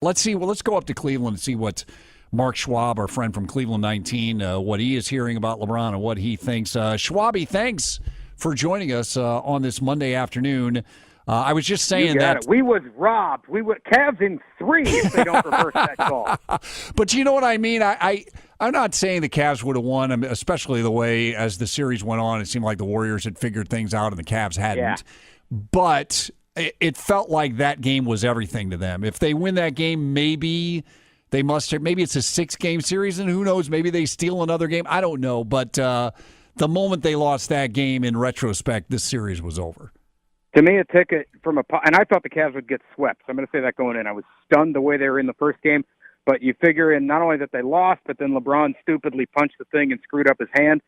Let's see. Well, let's go up to Cleveland and see what Mark Schwab, our friend from Cleveland 19, what he is hearing about LeBron and what he thinks. Schwabi, thanks for joining us on this Monday afternoon. I was just saying that we was robbed. We would Cavs in 3 if they don't reverse that call. But you know what I mean? I'm not saying the Cavs would have won, especially the way as the series went on. It seemed like the Warriors had figured things out and the Cavs hadn't. Yeah. But it felt like that game was everything to them. If they win that game, maybe they must have. Maybe it's a 6-game series, and who knows? Maybe they steal another game. I don't know. But the moment they lost that game, in retrospect, this series was over. To me, a ticket from and I thought the Cavs would get swept. So I'm going to say that going in. I was stunned the way they were in the first game. But you figure in not only that they lost, but then LeBron stupidly punched the thing and screwed up his hand.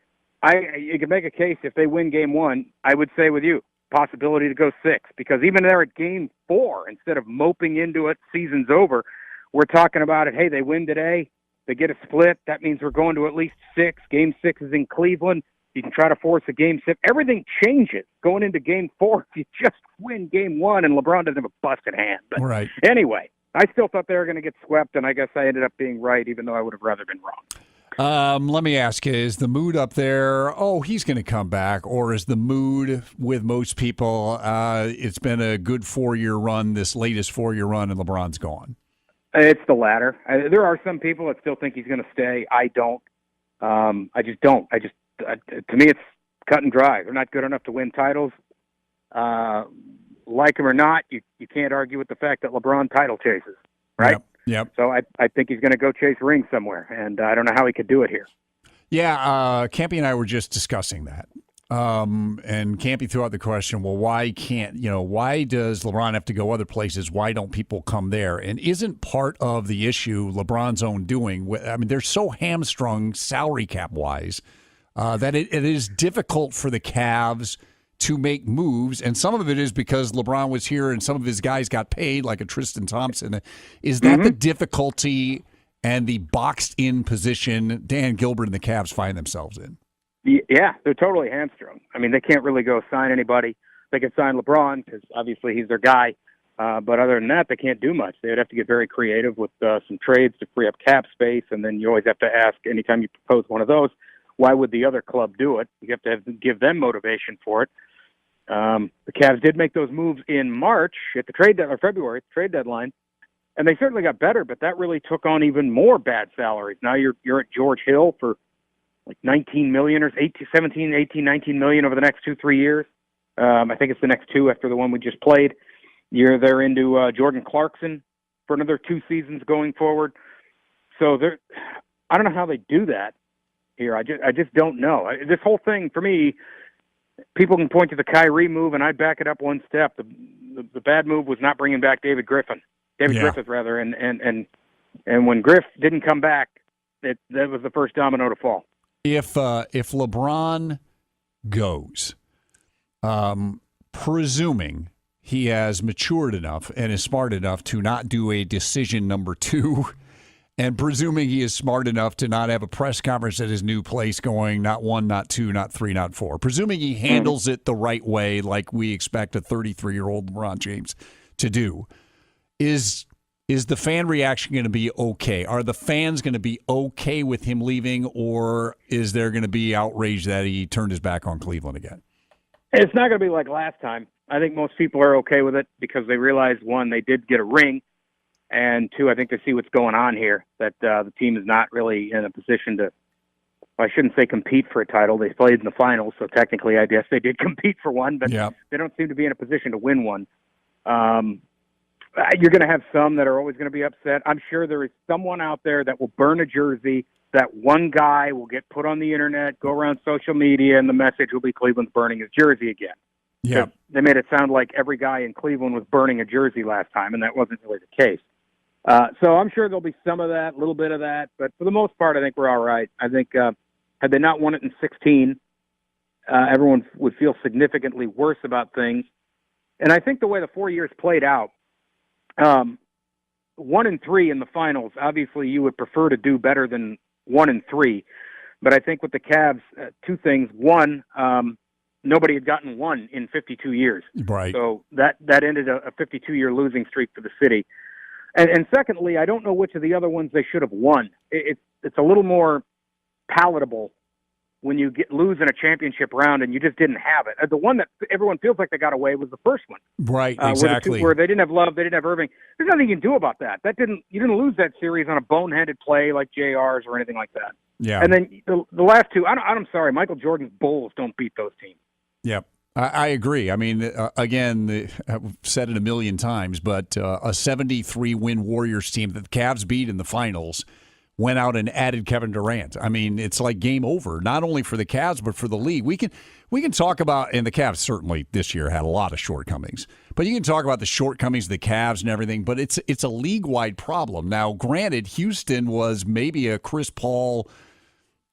You can make a case if they win game 1, I would say with you, possibility to go 6. Because even there at game 4, instead of moping into it, season's over, we're talking about it, hey, they win today, they get a split. That means we're going to at least 6. Game 6 is in Cleveland. You can try to force a game 6. Everything changes going into game 4 if you just win game 1 and LeBron doesn't have a busted hand. But right. Anyway, I still thought they were going to get swept, and I guess I ended up being right, even though I would have rather been wrong. Let me ask you, is the mood up there, he's going to come back, or is the mood with most people, it's been a good 4-year run, this latest 4-year run, and LeBron's gone? It's the latter. There are some people that still think he's going to stay. I don't. I just don't. To me, it's cut and dry. They're not good enough to win titles. Like him or not, you can't argue with the fact that LeBron title chases, right? Yep. So I think he's going to go chase rings somewhere, and I don't know how he could do it here. Yeah, Campy and I were just discussing that. And Campy threw out the question, well, why does LeBron have to go other places? Why don't people come there? And isn't part of the issue LeBron's own doing? I mean, they're so hamstrung salary cap-wise that it is difficult for the Cavs to make moves, and some of it is because LeBron was here and some of his guys got paid, like a Tristan Thompson. Is that the difficulty and the boxed-in position Dan Gilbert and the Cavs find themselves in? Yeah, they're totally hamstrung. I mean, they can't really go sign anybody. They can sign LeBron because obviously he's their guy, but other than that, they can't do much. They would have to get very creative with some trades to free up cap space, and then you always have to ask anytime you propose one of those, why would the other club do it? You have to give them motivation for it. The Cavs did make those moves in March at the February trade deadline, and they certainly got better. But that really took on even more bad salaries. Now you're at George Hill for like $19 million or 19 million over the next 2-3 years. I think it's the next 2 after the one we just played. They're into Jordan Clarkson for another 2 seasons going forward. So I don't know how they do that here. I just don't know. This whole thing, for me, people can point to the Kyrie move, and I'd back it up one step. The bad move was not bringing back David Griffith, rather, and when Griff didn't come back, that was the first domino to fall. If LeBron goes, presuming he has matured enough and is smart enough to not do a decision number 2, and presuming he is smart enough to not have a press conference at his new place going not 1, not 2, not 3, not 4, presuming he handles it the right way like we expect a 33-year-old LeBron James to do, is the fan reaction going to be okay? Are the fans going to be okay with him leaving, or is there going to be outrage that he turned his back on Cleveland again? It's not going to be like last time. I think most people are okay with it because they realize, 1, they did get a ring, and 2, I think they see what's going on here, that the team is not really in a position to, I shouldn't say compete for a title. They played in the finals, so technically I guess they did compete for one, but they don't seem to be in a position to win one. You're going to have some that are always going to be upset. I'm sure there is someone out there that will burn a jersey. That one guy will get put on the internet, go around social media, and the message will be Cleveland's burning his jersey again. Yeah, they made it sound like every guy in Cleveland was burning a jersey last time, and that wasn't really the case. So I'm sure there'll be some of that, a little bit of that, but for the most part, I think we're all right. I think had they not won it in 16, everyone would feel significantly worse about things. And I think the way the 4 years played out, 1 and 3 in the finals, obviously you would prefer to do better than 1 and 3. But I think with the Cavs, 2 things. 1, nobody had gotten 1 in 52 years. Right. So that ended a 52-year losing streak for the city. And secondly, I don't know which of the other ones they should have won. It's a little more palatable when you lose in a championship round and you just didn't have it. The one that everyone feels like they got away was the first one. Right, exactly. Where they didn't have Love, they didn't have Irving. There's nothing you can do about that. You didn't lose that series on a boneheaded play like JR's or anything like that. Yeah. And then the last two, I'm sorry, Michael Jordan's Bulls don't beat those teams. Yep. I agree. I mean, again, I've said it a million times, but a 73-win Warriors team that the Cavs beat in the finals went out and added Kevin Durant. I mean, it's like game over, not only for the Cavs, but for the league. We can talk about, and the Cavs certainly this year had a lot of shortcomings, but you can talk about the shortcomings of the Cavs and everything, but it's a league-wide problem. Now, granted, Houston was maybe a Chris Paul,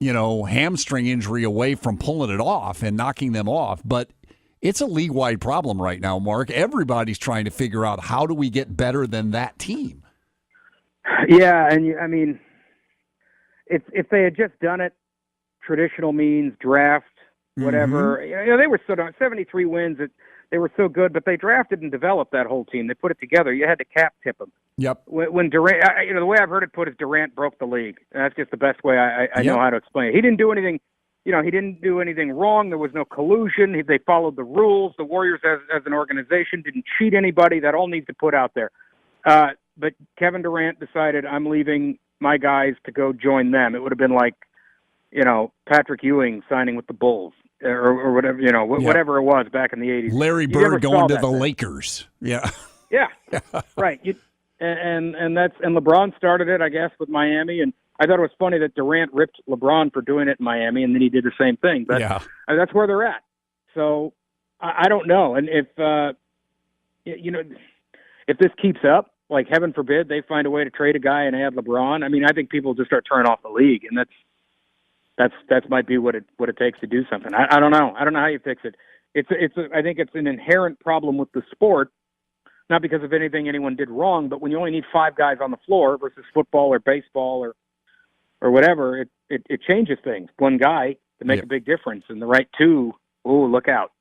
hamstring injury away from pulling it off and knocking them off, but it's a league-wide problem right now, Mark. Everybody's trying to figure out how do we get better than that team. Yeah, and I mean, if they had just done it, traditional means, draft, whatever. Mm-hmm. They were 73 wins. They were so good, but they drafted and developed that whole team. They put it together. You had to cap tip them. Yep. When Durant, the way I've heard it put is Durant broke the league. That's just the best way I know how to explain it. He didn't do anything. He didn't do anything wrong. There was no collusion. They followed the rules. The Warriors, as an organization, didn't cheat anybody. That all needs to put out there. But Kevin Durant decided, I'm leaving my guys to go join them. It would have been like, Patrick Ewing signing with the Bulls or whatever, whatever it was back in the 80s. Larry Bird going to the Lakers. Yeah. Yeah. Right. And LeBron started it, I guess, with Miami. And I thought it was funny that Durant ripped LeBron for doing it in Miami, and then he did the same thing. But that's where they're at. So I don't know. And if this keeps up, like heaven forbid they find a way to trade a guy and add LeBron, I mean, I think people just start turning off the league, and that might be what it takes to do something. I don't know. I don't know how you fix it. I think it's an inherent problem with the sport, not because of anything anyone did wrong, but when you only need 5 guys on the floor versus football or baseball or whatever, it changes things. One guy to make a big difference, and the right 2, look out.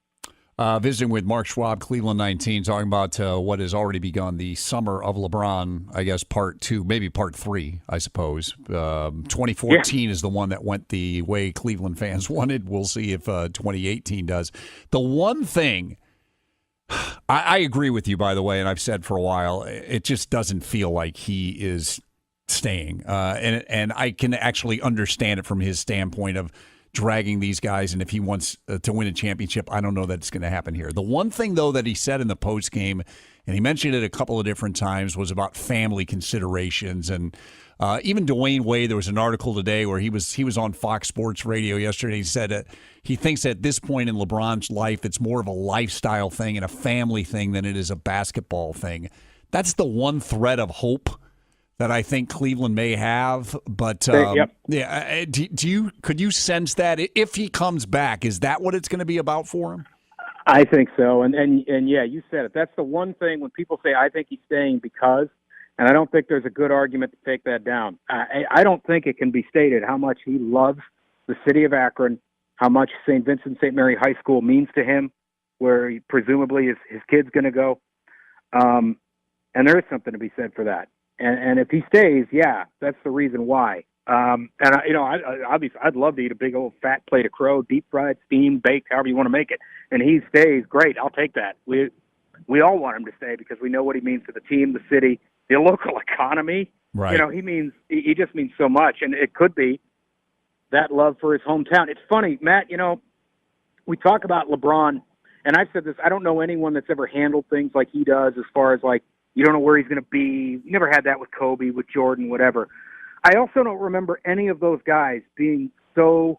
Visiting with Mark Schwab, Cleveland 19, talking about what has already begun, the summer of LeBron, I guess part 2, maybe part 3, I suppose. 2014 is the one that went the way Cleveland fans wanted. We'll see if 2018 does. The one thing, I agree with you, by the way, and I've said for a while, it just doesn't feel like he is staying. And I can actually understand it from his standpoint of dragging these guys, and if he wants to win a championship, I don't know that it's going to happen here. The one thing, though, that he said in the postgame, and he mentioned it a couple of different times, was about family considerations. And even Dwayne Wade, there was an article today where he was on Fox Sports Radio yesterday. He said he thinks at this point in LeBron's life, it's more of a lifestyle thing and a family thing than it is a basketball thing. That's the one thread of hope that I think Cleveland may have, but could you sense that if he comes back, is that what it's going to be about for him? I think so, and yeah, you said it. That's the one thing when people say I think he's staying because, and I don't think there's a good argument to take that down. I don't think it can be stated how much he loves the city of Akron, how much St. Vincent St. Mary High School means to him, where presumably his kid's going to go, and there is something to be said for that. And if he stays, that's the reason why. I'd love to eat a big old fat plate of crow, deep fried, steamed, baked, however you want to make it. And he stays, great. I'll take that. We all want him to stay because we know what he means to the team, the city, the local economy. Right. He just means so much, and it could be that love for his hometown. It's funny, Matt. We talk about LeBron, and I've said this. I don't know anyone that's ever handled things like he does, as far as like, you don't know where he's going to be. You never had that with Kobe, with Jordan, whatever. I also don't remember any of those guys being so,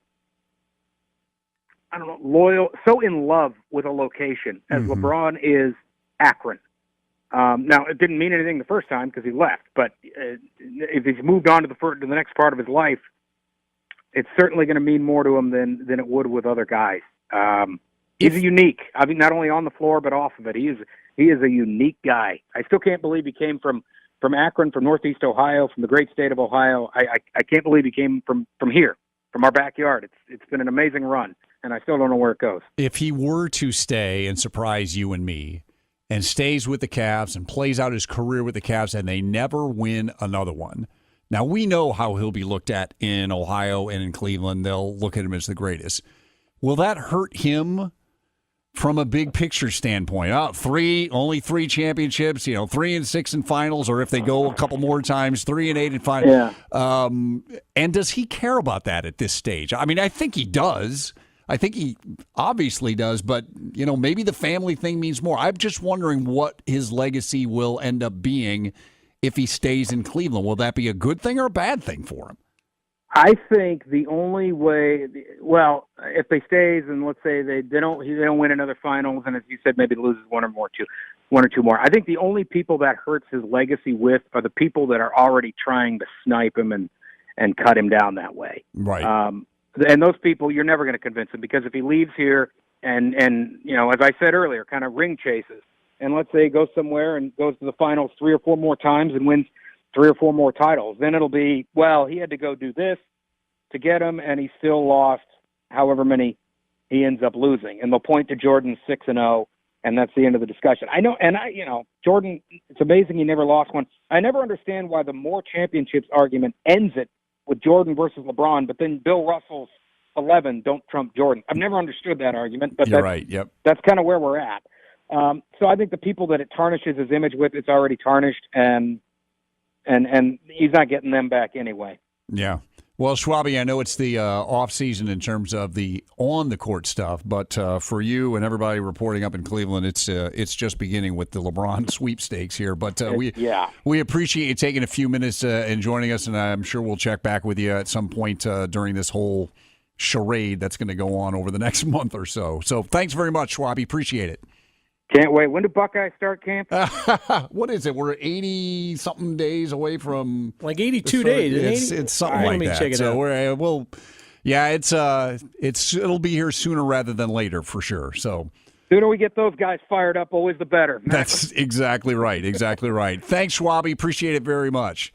loyal, so in love with a location as LeBron is Akron. Now, it didn't mean anything the first time because he left, but if he's moved on to the next part of his life, it's certainly going to mean more to him than it would with other guys. He's unique. I mean, not only on the floor, but off of it. He is a unique guy. I still can't believe he came from Akron, from Northeast Ohio, from the great state of Ohio. I can't believe he came from here, from our backyard. It's been an amazing run, and I still don't know where it goes. If he were to stay and surprise you and me, and stays with the Cavs and plays out his career with the Cavs, and they never win another one. Now, we know how he'll be looked at in Ohio and in Cleveland. They'll look at him as the greatest. Will that hurt him from a big picture standpoint? Only three championships, 3-6 in finals, or if they go a couple more times, 3-8 in finals. Yeah. And does he care about that at this stage? I mean, I think he does. I think he obviously does, but maybe the family thing means more. I'm just wondering what his legacy will end up being if he stays in Cleveland. Will that be a good thing or a bad thing for him? I think the only way, if they stays and let's say they don't win another finals, and as you said, maybe loses one or two more. I think the only people that hurts his legacy with are the people that are already trying to snipe him and cut him down that way. Right. And those people, you're never going to convince him, because if he leaves here and as I said earlier, kind of ring chases, and let's say he goes somewhere and goes to the finals 3 or 4 more times and wins 3 or 4 more titles, then it'll be, he had to go do this to get him, and he still lost however many he ends up losing. And they'll point to Jordan's 6-0, and that's the end of the discussion. I know, and Jordan, it's amazing he never lost one. I never understand why the more championships argument ends it with Jordan versus LeBron, but then Bill Russell's 11 don't trump Jordan. I've never understood that argument, but You're right. Yep. That's kind of where we're at. So I think the people that it tarnishes his image with, it's already tarnished, and he's not getting them back anyway. Yeah. Well, Schwabi, I know it's the off season in terms of the on the court stuff, but for you and everybody reporting up in Cleveland, it's just beginning with the LeBron sweepstakes here. But we appreciate you taking a few minutes and joining us, and I'm sure we'll check back with you at some point during this whole charade that's going to go on over the next month or so. So thanks very much, Schwabi. Appreciate it. Can't wait. When do Buckeyes start camp? What is it? We're 80-something days away from... Like 82 days. It's something like that. Check it out. It'll be here sooner rather than later for sure. So sooner we get those guys fired up, always the better. That's exactly right. Exactly right. Thanks, Schwabi. Appreciate it very much.